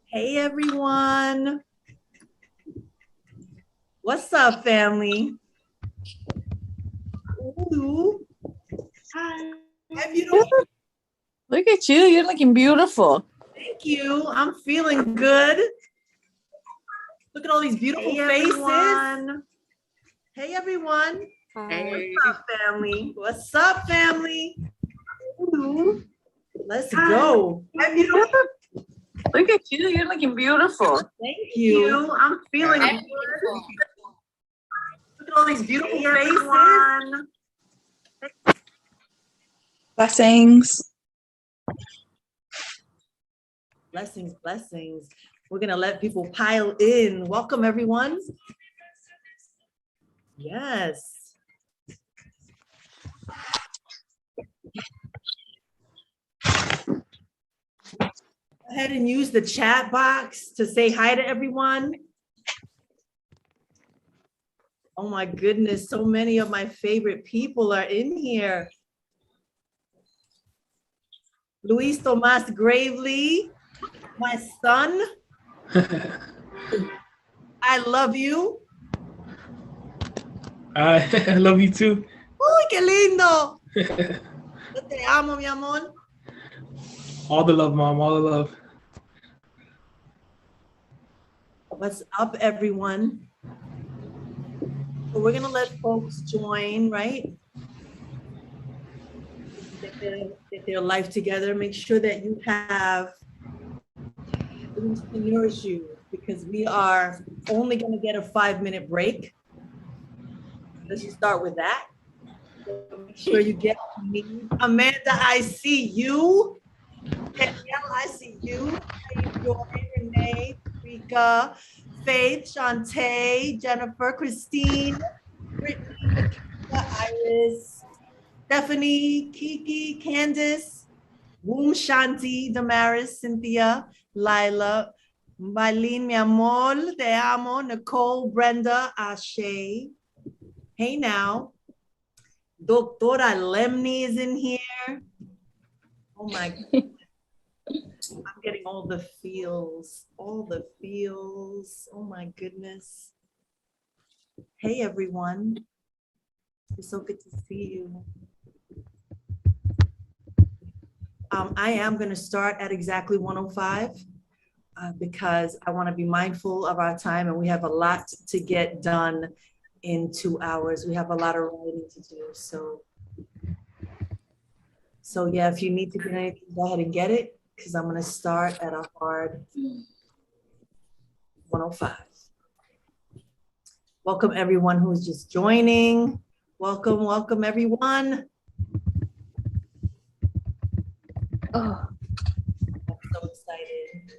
Hey everyone. What's up, family? Ooh. Hi. Hi, beautiful. Look at you. You're looking beautiful. Thank you. I'm feeling good. Look at all these beautiful faces. Everyone. Hey everyone. Hi. What's up, family? What's up, family? Ooh. Let's go. Hi, beautiful. Look at you. You're looking beautiful. Thank you. I'm feeling good. Look at all these beautiful faces. Blessings. Blessings, blessings. We're going to let people pile in. Welcome, everyone. Yes. Go ahead and use the chat box to say hi to everyone. Oh my goodness, so many of my favorite people are in here. Luis Tomas Gravely, my son. I love you. I love you too. Uy, qué lindo. Yo te amo, mi amor. All the love, Mom, all the love. What's up, everyone? So we're gonna let folks join, right? Get their life together. Make sure that you have things to nourish you, because we are only gonna get a 5-minute break. Let's just start with that. So make sure you get what you need. Amanda, I see you. Danielle, I see you. Joy, Renee, Rika, Faith, Shantae, Jennifer, Christine, Brittany, Nikita, Iris, Stephanie, Kiki, Candace, Womb Shanti, Damaris, Cynthia, Lila, Mylene, mi amor, te amo, Nicole, Brenda, Ashe. Hey now. Doctora Lemni is in here. Oh my God. I'm getting all the feels, all the feels. Oh my goodness. Hey everyone. It's so good to see you. I am going to start at exactly 1:05 because I want to be mindful of our time, and we have a lot to get done in 2 hours. We have a lot of writing to do. So yeah, if you need to get anything, go ahead and get it, because I'm going to start at a hard 1:05. Welcome everyone who's just joining. Welcome, welcome everyone. Oh, I'm so excited.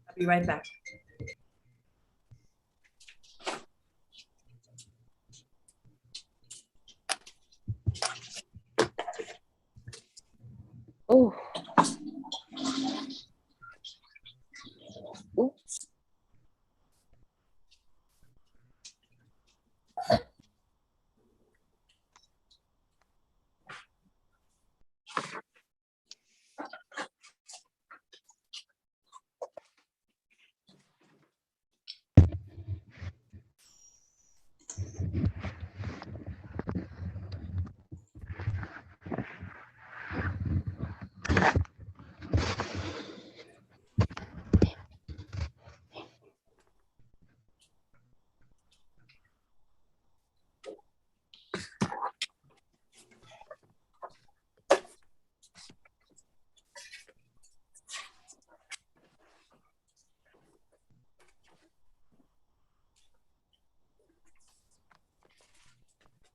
I'll be right back. Oh. Oops.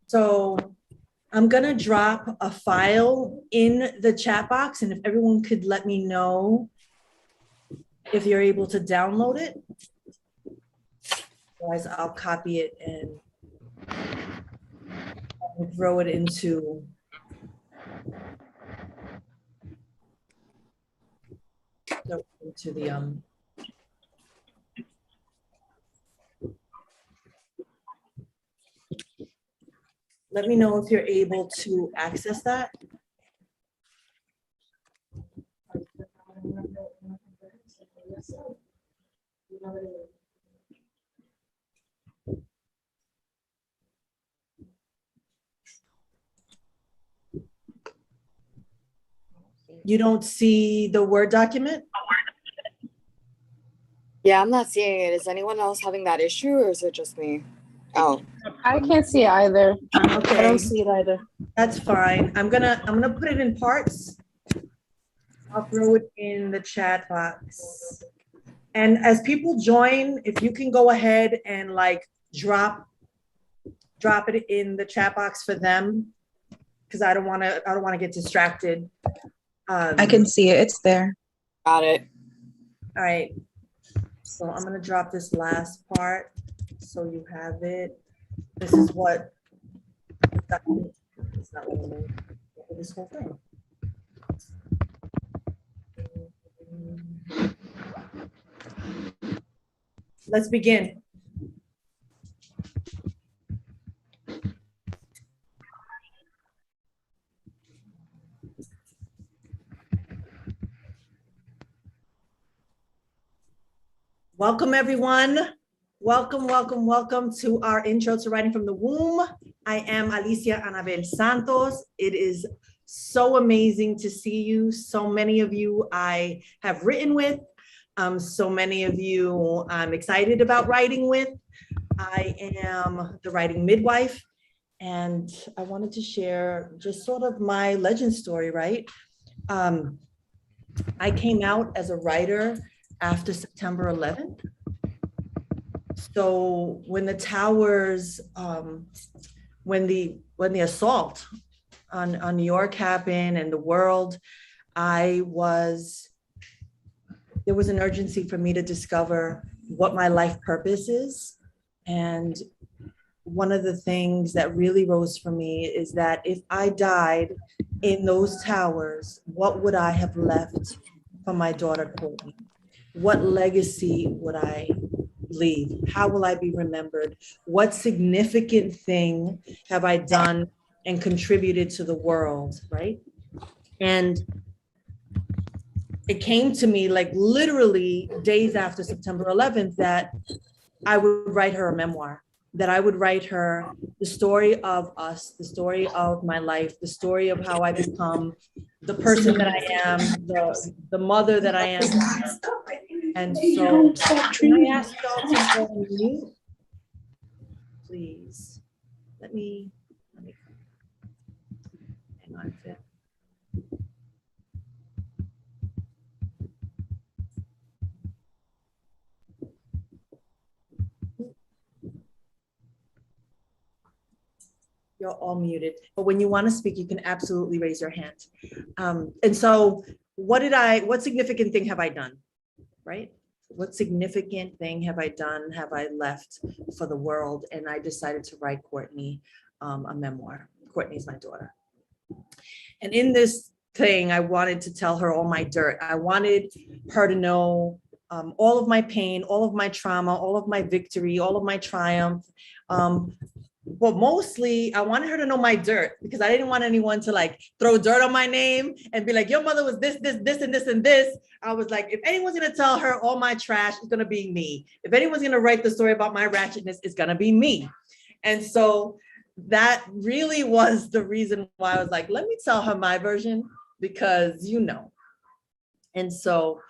So I'm gonna drop a file in the chat box, and if everyone could let me know if you're able to download it. Otherwise, I'll copy it and throw it into the Let me know if you're able to access that. You don't see the Word document? Yeah, I'm not seeing it. Is anyone else having that issue or is it just me? Oh, I can't see either. I Okay, don't see it either. that's fine. I'm gonna put it in parts. I'll throw it in the chat box. And as people join, if you can go ahead and like drop it in the chat box for them, because I don't want to get distracted. I can see it. It's there. got it. All right. So I'm gonna drop this last part so you have it. This is what. It's not letting me get this whole thing. Let's begin. Welcome, everyone. Welcome, welcome, welcome to our intro to Writing from the Womb. I am Alicia Anabel Santos. It is so amazing to see you. So many of you I have written with. So many of you I'm excited about writing with. I am the writing midwife, and I wanted to share just sort of my legend story, right? I came out as a writer after September 11th. So when the towers, when the assault on New York happened and the world, there was an urgency for me to discover what my life purpose is. And one of the things that really rose for me is that if I died in those towers, what would I have left for my daughter, Courtney? What legacy would I leave? How will I be remembered? What significant thing have I done and contributed to the world, right? And it came to me like literally days after September 11th that I would write her a memoir, that I would write her the story of us, the story of my life, the story of how I become the person that I am, the mother that I am. And so can I ask y'all to go on mute? Please, let me hang on a sec. You're all muted, but when you want to speak, you can absolutely raise your hand. And so what significant thing have I done, right? What significant thing have I done, have I left for the world? And I decided to write Courtney a memoir. Courtney's my daughter. And in this thing, I wanted to tell her all my dirt. I wanted her to know all of my pain, all of my trauma, all of my victory, all of my triumph. But mostly I wanted her to know my dirt because I didn't want anyone to like throw dirt on my name and be like, your mother was this, and this, and this. I was like, if anyone's gonna tell her all my trash, it's gonna be me. If anyone's gonna write the story about my ratchetness, it's gonna be me. And so that really was the reason why I was like, let me tell her my version because you know. And so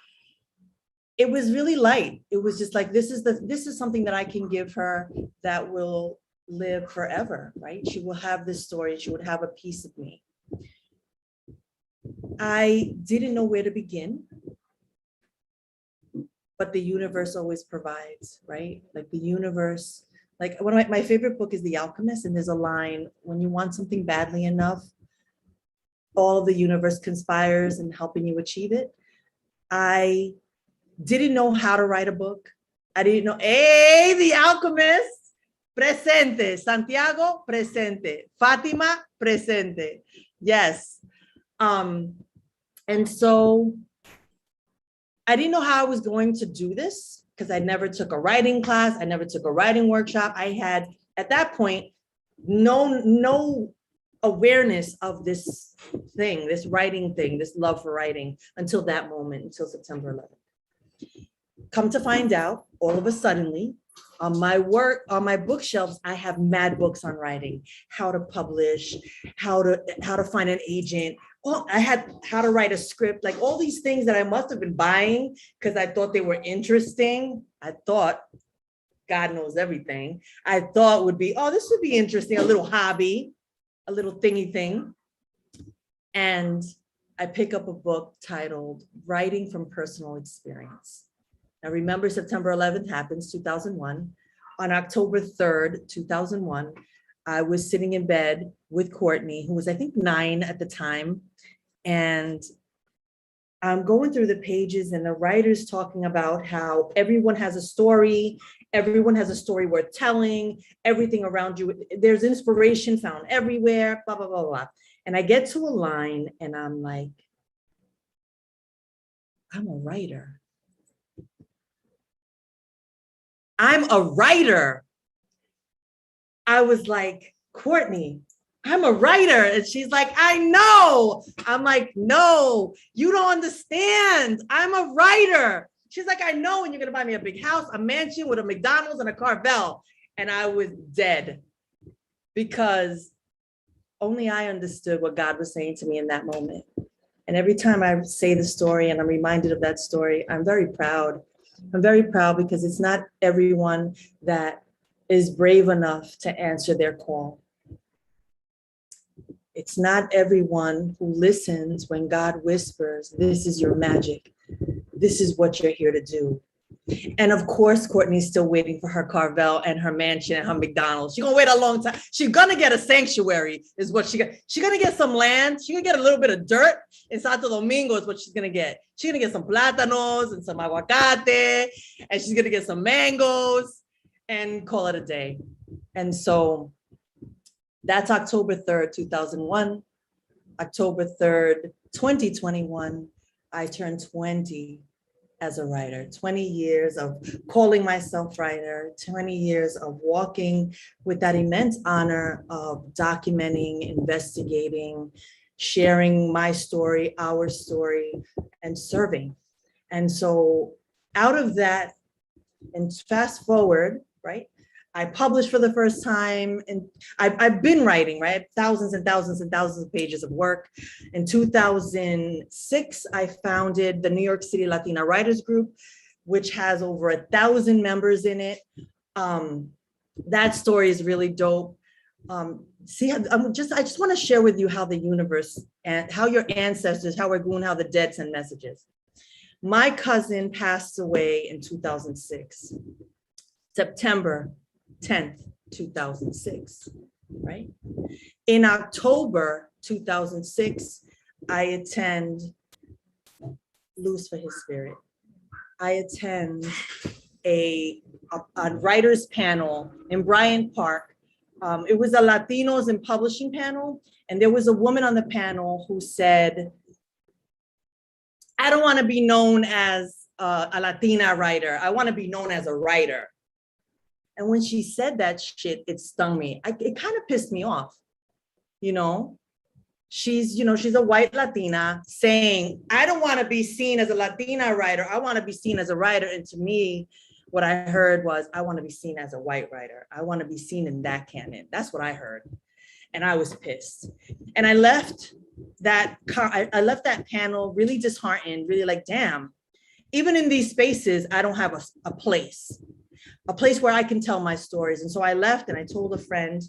it was really light. It was just like, this is something that I can give her that will live forever, right? She will have this story. She would have a piece of me. I didn't know where to begin, but the universe always provides, right? Like the universe, like one of my favorite book is The Alchemist, and there's a line, when you want something badly enough, all of the universe conspires in helping you achieve it. I didn't know how to write a book. I didn't know, hey, The Alchemist, presente. Santiago, presente. Fatima, presente. Yes. And so I didn't know how I was going to do this because I never took a writing class. I never took a writing workshop. I had, at that point, no awareness of this thing, this writing thing, this love for writing until that moment, until September 11th. Come to find out, all of a suddenly, on my bookshelves, I have mad books on writing, how to publish, how to find an agent. Oh, I had how to write a script, like all these things that I must have been buying because I thought they were interesting. I thought, God knows everything. I thought would be, oh, this would be interesting, a little hobby, a little thingy thing. And I pick up a book titled Writing from Personal Experience. Now remember, September 11th happens, 2001. On October 3rd, 2001, I was sitting in bed with Courtney, who was, I think, 9 at the time. And I'm going through the pages and the writer's talking about how everyone has a story. Everyone has a story worth telling. Everything around you, there's inspiration found everywhere, blah, blah, blah, blah. And I get to a line and I'm like, I'm a writer. I'm a writer. I was like, Courtney, I'm a writer. And she's like, I know. I'm like, no, you don't understand. I'm a writer. She's like, I know, and you're gonna buy me a big house, a mansion with a McDonald's and a Carvel. And I was dead because only I understood what God was saying to me in that moment. And every time I say the story and I'm reminded of that story, I'm very proud. I'm very proud because it's not everyone that is brave enough to answer their call. It's not everyone who listens when God whispers, this is your magic. This is what you're here to do. And of course, Courtney's still waiting for her Carvel and her mansion and her McDonald's. She's gonna wait a long time. She's gonna get a sanctuary is what she got. She's gonna get some land. She's gonna get a little bit of dirt in Santo Domingo is what she's gonna get. She's gonna get some plátanos and some aguacate, and she's gonna get some mangoes and call it a day. And so that's October 3rd, 2001. October 3rd, 2021, I turned 20 as a writer, 20 years of calling myself writer, 20 years of walking with that immense honor of documenting, investigating, sharing my story, our story, and serving. And so out of that, and fast forward, right? I published for the first time, and I've been writing, right? Thousands and thousands and thousands of pages of work. In 2006, I founded the New York City Latina Writers Group, which has over 1,000 members in it. That story is really dope. I just want to share with you how the universe and how your ancestors, how We're how the dead send messages. My cousin passed away in 2006, September 10th, 2006, right? In October 2006, I attend Lose for His Spirit. I attend a writer's panel in Bryant Park. It was a Latinos in Publishing panel, and there was a woman on the panel who said, I don't want to be known as a Latina writer. I want to be known as a writer. And when she said that shit, it stung me. It kind of pissed me off. You know, she's a white Latina saying, I don't want to be seen as a Latina writer. I want to be seen as a writer. And to me, what I heard was, I want to be seen as a white writer. I want to be seen in that canon. That's what I heard. And I was pissed. And I left that panel really disheartened, really like, damn, even in these spaces, I don't have a place where I can tell my stories. And so I left and I told a friend,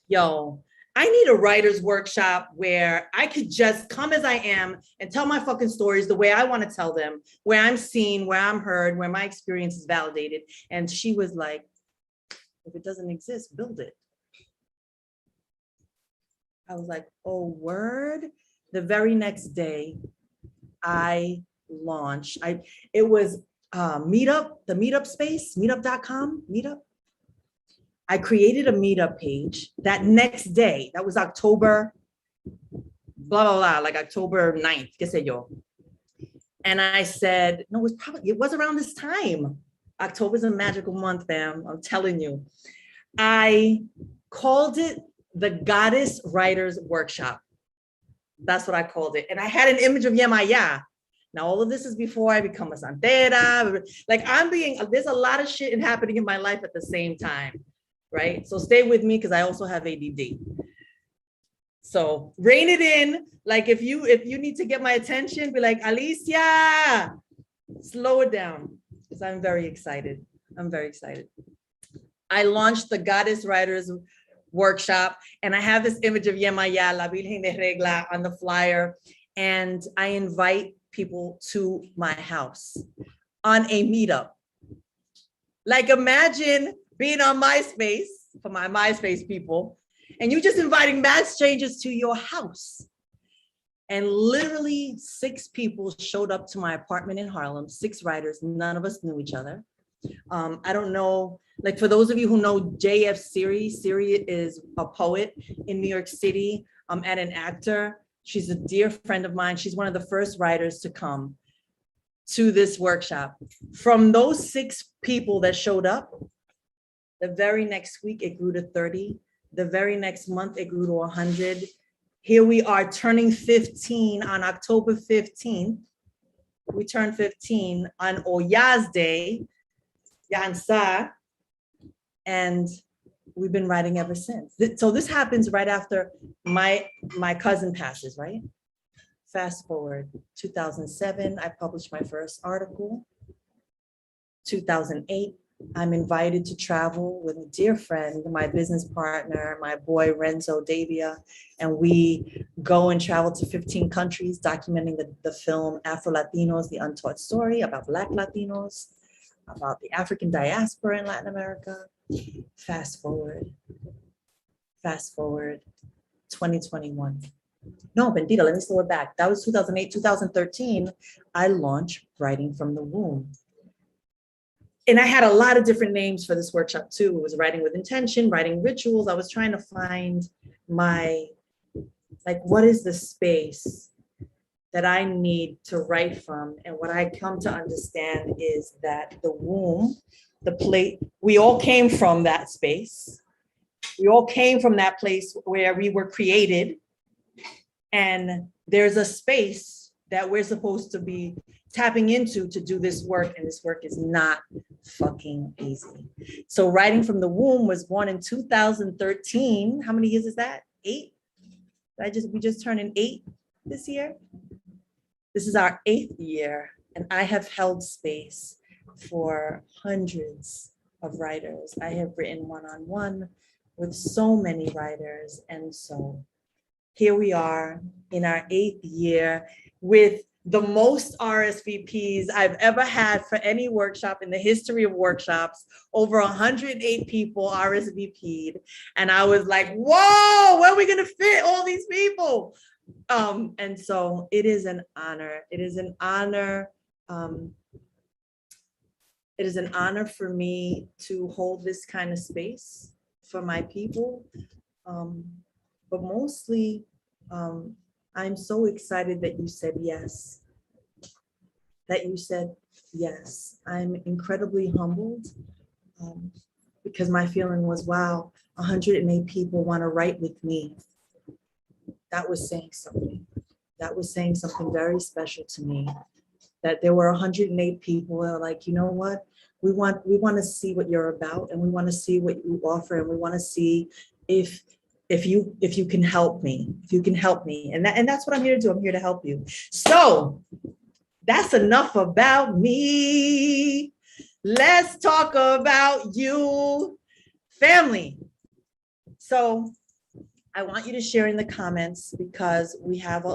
yo, I need a writer's workshop where I could just come as I am and tell my fucking stories the way I want to tell them, where I'm seen, where I'm heard, where my experience is validated. And she was like, if it doesn't exist, build it. I was like, oh, word. The very next day, I launched. It was Meetup, the Meetup space, meetup.com, Meetup. I created a Meetup page that next day. That was October, blah, blah, blah, like October 9th, qué sé yo. And I said, no, it was around this time. October's a magical month, fam. I'm telling you. I called it the Goddess Writers Workshop. That's what I called it. And I had an image of Yemaya. Now, all of this is before I become a santera. Like there's a lot of shit happening in my life at the same time, right? So stay with me because I also have ADD. So rein it in. Like if you need to get my attention, be like, Alicia, slow it down because I'm very excited. I'm very excited. I launched the Goddess Writers Workshop, and I have this image of Yemaya, La Virgen de Regla, on the flyer, and I invite people to my house on a meetup. Like imagine being on MySpace, for my MySpace people, and you just inviting mad strangers to your house. And literally 6 people showed up to my apartment in Harlem, 6 writers, none of us knew each other. I don't know, like for those of you who know JF Siri, Siri is a poet in New York City and an actor. She's a dear friend of mine. She's one of the first writers to come to this workshop. From those 6 people that showed up, the very next week it grew to 30. The very next month it grew to 100. Here we are turning 15 on October 15th. We turned 15 on Oyaz Day, Yansa, and we've been writing ever since. So this happens right after my cousin passes, right? Fast forward, 2007, I published my first article. 2008, I'm invited to travel with a dear friend, my business partner, my boy Renzo Davia, and we go and travel to 15 countries documenting the film Afro-Latinos, The Untold Story about Black Latinos, about the African diaspora in Latin America. Fast forward, 2021. No, Bendita, let me slow it back. That was 2008, 2013, I launched Writing from the Womb. And I had a lot of different names for this workshop too. It was Writing with Intention, Writing Rituals. I was trying to find what is the space that I need to write from? And what I come to understand is that the womb, the plate, we all came from that space. We all came from that place where we were created. And there's a space that we're supposed to be tapping into to do this work. And this work is not fucking easy. So Writing from the Womb was born in 2013. How many years is that? 8? We just turned 8 this year. This is our 8th year, and I have held space for hundreds of writers. I have written one-on-one with so many writers. And so here we are in our 8th year with the most RSVPs I've ever had for any workshop in the history of workshops. Over 108 people RSVP'd. And I was like, whoa, where are we gonna fit all these people? And so it is an honor. It is an honor. It is an honor for me to hold this kind of space for my people. But mostly, I'm so excited that you said yes. That you said yes. I'm incredibly humbled because my feeling was, wow, 108 people want to write with me. That was saying something. That was saying something very special to me. That there were 108 people that are like, you know what? We want to see what you're about, and we want to see what you offer, and we want to see if you can help me, and that's what I'm here to do. I'm here to help you. So that's enough about me. Let's talk about you, family. So I want you to share in the comments because we have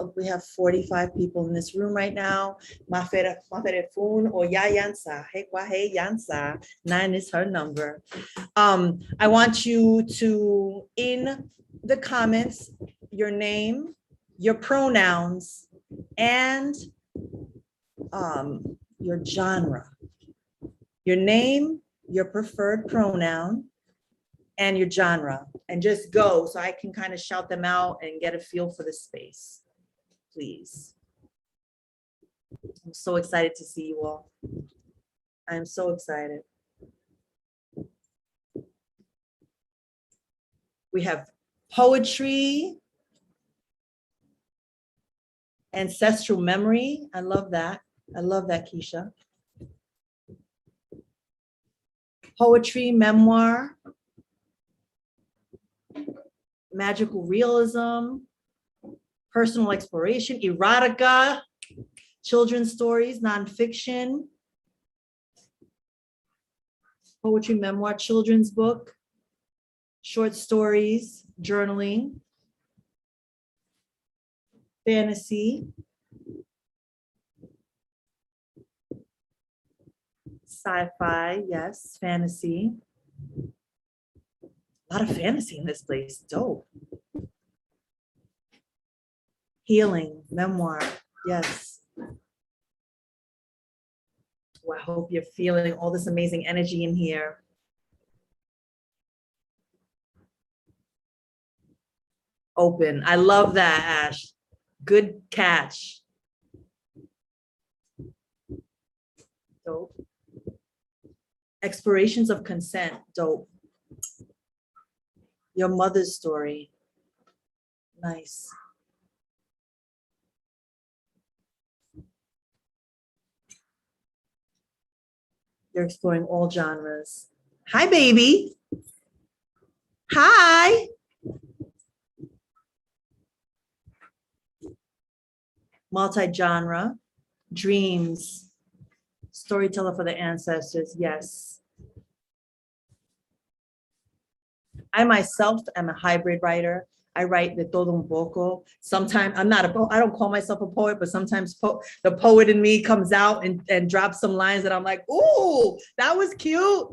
45 people in this room right now. Mafere Fun or Yansa. Hey Yansa. 9 is her number. I want you to, in the comments, your name, your pronouns, and your genre. Your name, your preferred pronoun, and your genre, and just go so I can kind of shout them out and get a feel for the space, please. I'm so excited to see you all. I'm so excited. We have poetry, ancestral memory. I love that. I love that, Keisha. Poetry, memoir, magical realism, personal exploration, erotica, children's stories, nonfiction, poetry, memoir, children's book, short stories, journaling, fantasy, sci-fi, yes, fantasy. A lot of fantasy in this place, dope. Healing, memoir, yes. Well, I hope you're feeling all this amazing energy in here. Open, I love that, Ash. Good catch. Dope. Explorations of consent, dope. Your mother's story, nice. You're exploring all genres. Hi, baby. Hi. Multi-genre, dreams, storyteller for the ancestors, yes. I myself am a hybrid writer. I write de todo un poco. Sometimes I'm not a poet. I don't call myself a poet, but sometimes the poet in me comes out and drops some lines that I'm like, ooh, that was cute.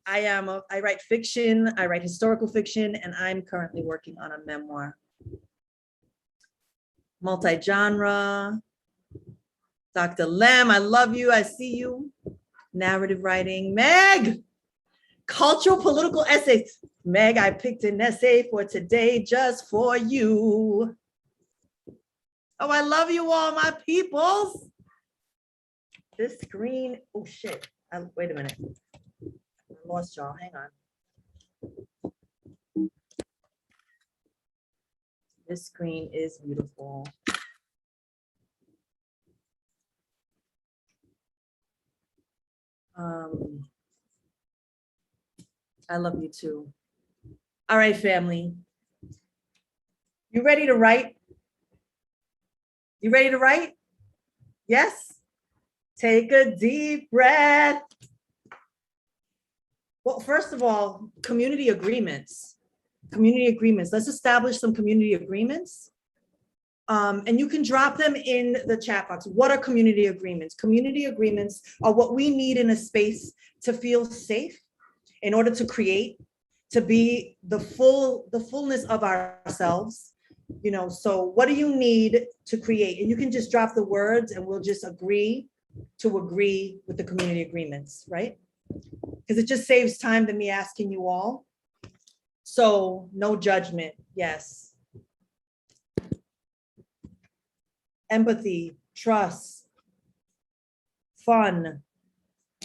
I write fiction, I write historical fiction, and I'm currently working on a memoir. Multi-genre. Dr. Lem, I love you, I see you. Narrative writing. Meg, cultural political essays. Meg, I picked an essay for today just for you. Oh, I love you all, my peoples. This screen, oh shit. Wait a minute. I lost y'all, hang on. This screen is beautiful. I love you too. All right, family. You ready to write? You ready to write? Yes? Take a deep breath. Well, first of all, community agreements. Community agreements. Let's establish some community agreements. And you can drop them in the chat box. What are community agreements? Community agreements are what we need in a space to feel safe in order to create, to be the fullness of ourselves. You know, so what do you need to create? And you can just drop the words and we'll just agree with the community agreements, right? Because it just saves time than me asking you all. So no judgment, yes. Empathy, trust, fun.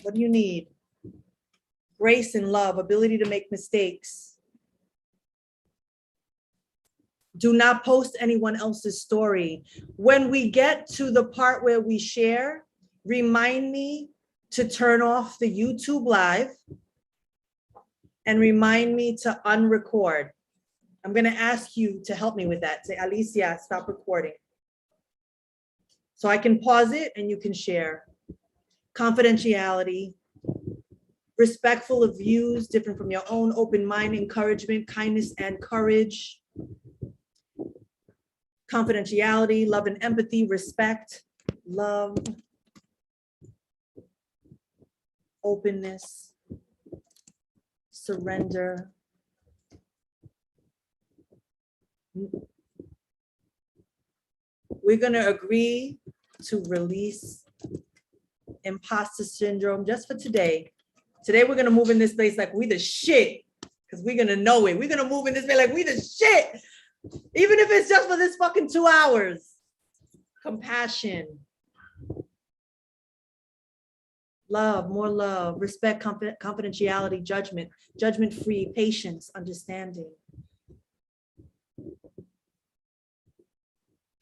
What do you need? Grace and love, ability to make mistakes. Do not post anyone else's story. When we get to the part where we share, remind me to turn off the YouTube live and remind me to unrecord. I'm gonna ask you to help me with that. Say, Alicia, stop recording. So I can pause it and you can share. Confidentiality, respectful of views different from your own, open mind, encouragement, kindness, and courage. Confidentiality, love and empathy, respect, love, openness, surrender. We're gonna agree to release imposter syndrome just for today. Today, we're gonna move in this place like we the shit, because we're gonna know it. We're gonna move in this place like we the shit, even if it's just for this fucking 2 hours. Compassion. more love, respect, confidentiality, judgment-free, patience, understanding,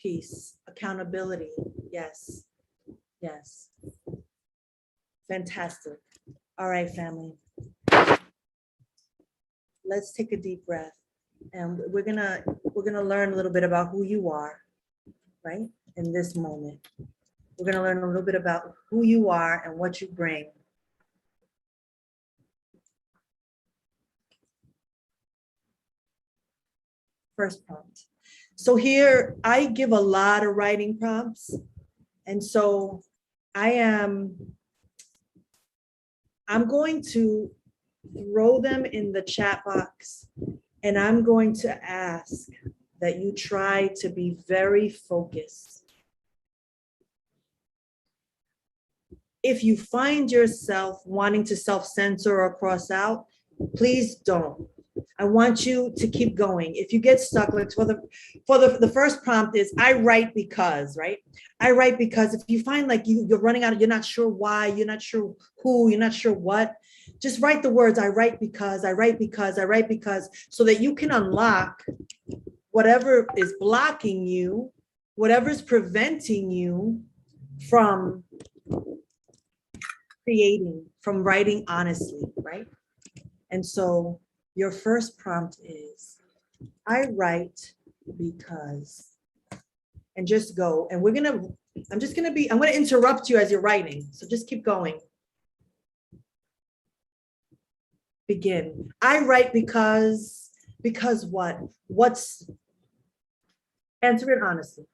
peace, accountability. Yes, yes. Fantastic. All right, family. Let's take a deep breath. And we're gonna learn a little bit about who you are, right? In this moment. We're gonna learn a little bit about who you are and what you bring. First prompt. So here I give a lot of writing prompts. And so I'm going to throw them in the chat box, and I'm going to ask that you try to be very focused. If you find yourself wanting to self-censor or cross out, please don't. I want you to keep going. If you get stuck, like for the first prompt is I write because, right? I write because. If you find like you're running out, you're not sure why, you're not sure who, you're not sure what, just write the words I write because, I write because, I write because, so that you can unlock whatever is blocking you, whatever is preventing you from creating, from writing honestly, right? And so your first prompt is, I write because, and just go. And I'm gonna interrupt you as you're writing. So just keep going. Begin. I write because what? Answer it honestly.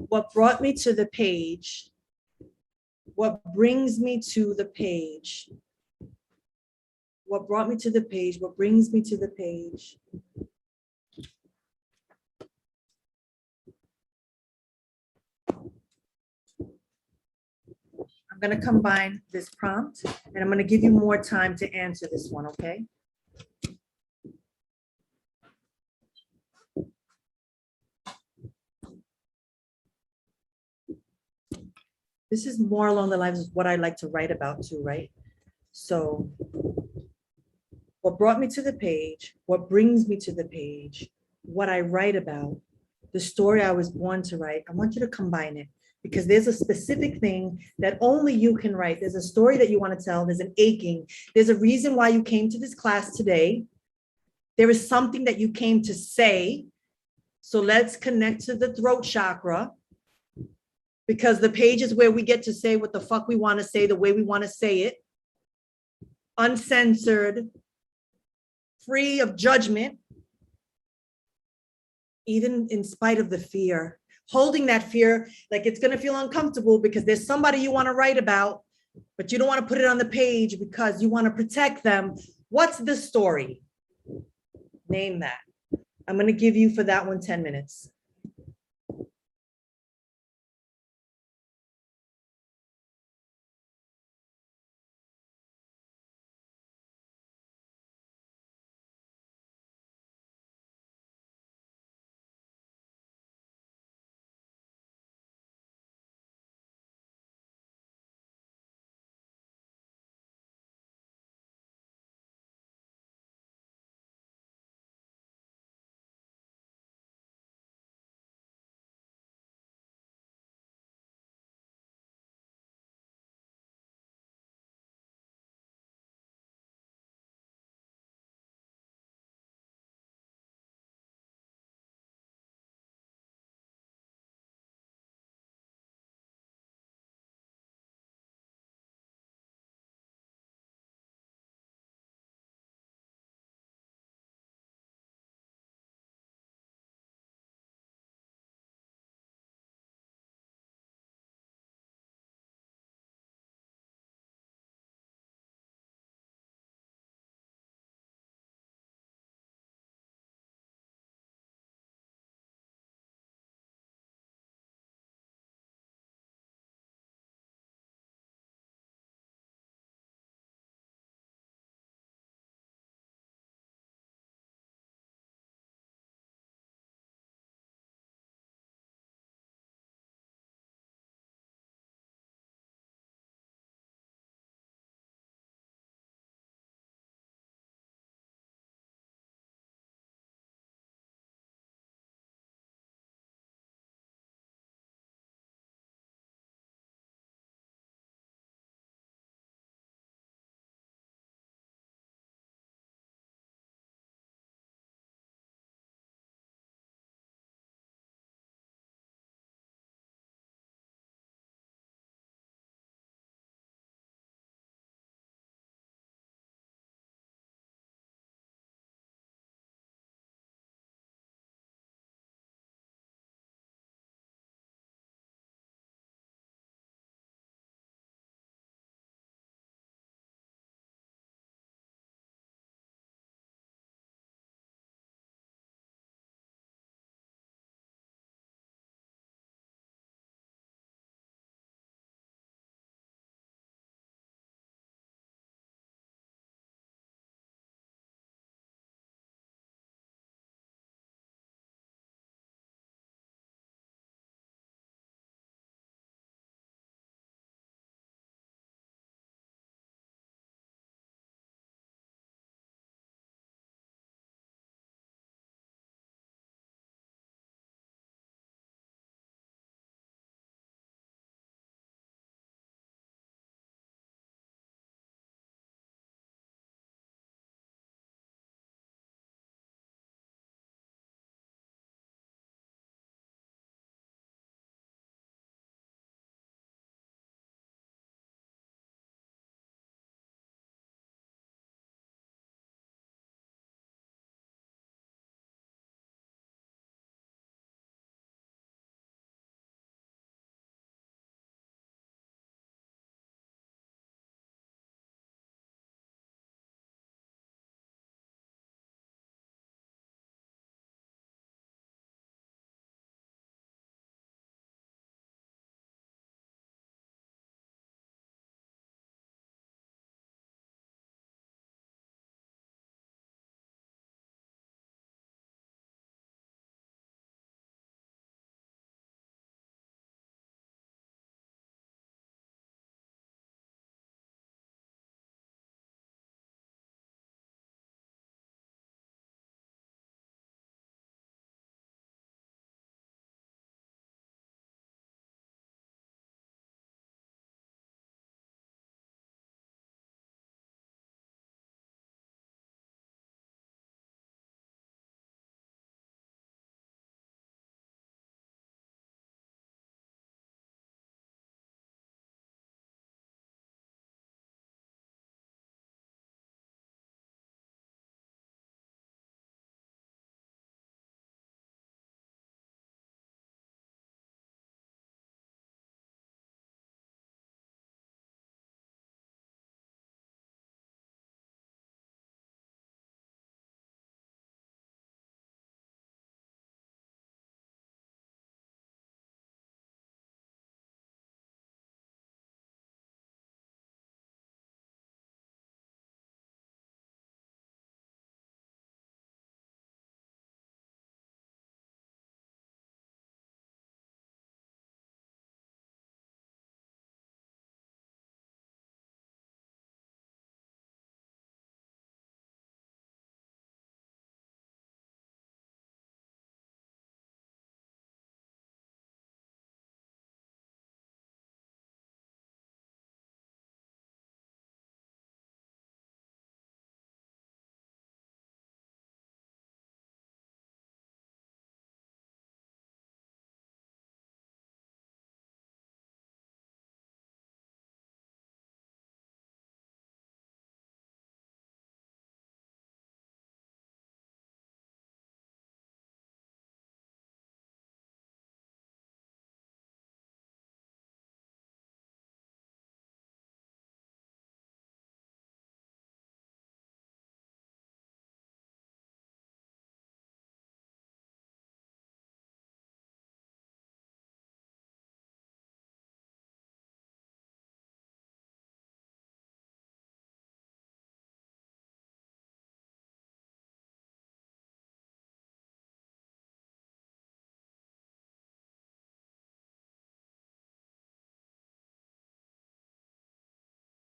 What brought me to the page, what brings me to the page, what brought me to the page, what brings me to the page. I'm gonna combine this prompt and I'm gonna give you more time to answer this one, okay? This is more along the lines of what I like to write about too, right? So what brought me to the page, what brings me to the page, what I write about, the story I was born to write, I want you to combine it because there's a specific thing that only you can write. There's a story that you want to tell. There's an aching. There's a reason why you came to this class today. There is something that you came to say. So let's connect to the throat chakra, because the page is where we get to say what the fuck we want to say, the way we want to say it, uncensored, free of judgment, even in spite of the fear, holding that fear like it's going to feel uncomfortable because there's somebody you want to write about, but you don't want to put it on the page because you want to protect them. What's the story? Name that. I'm going to give you for that one 10 minutes.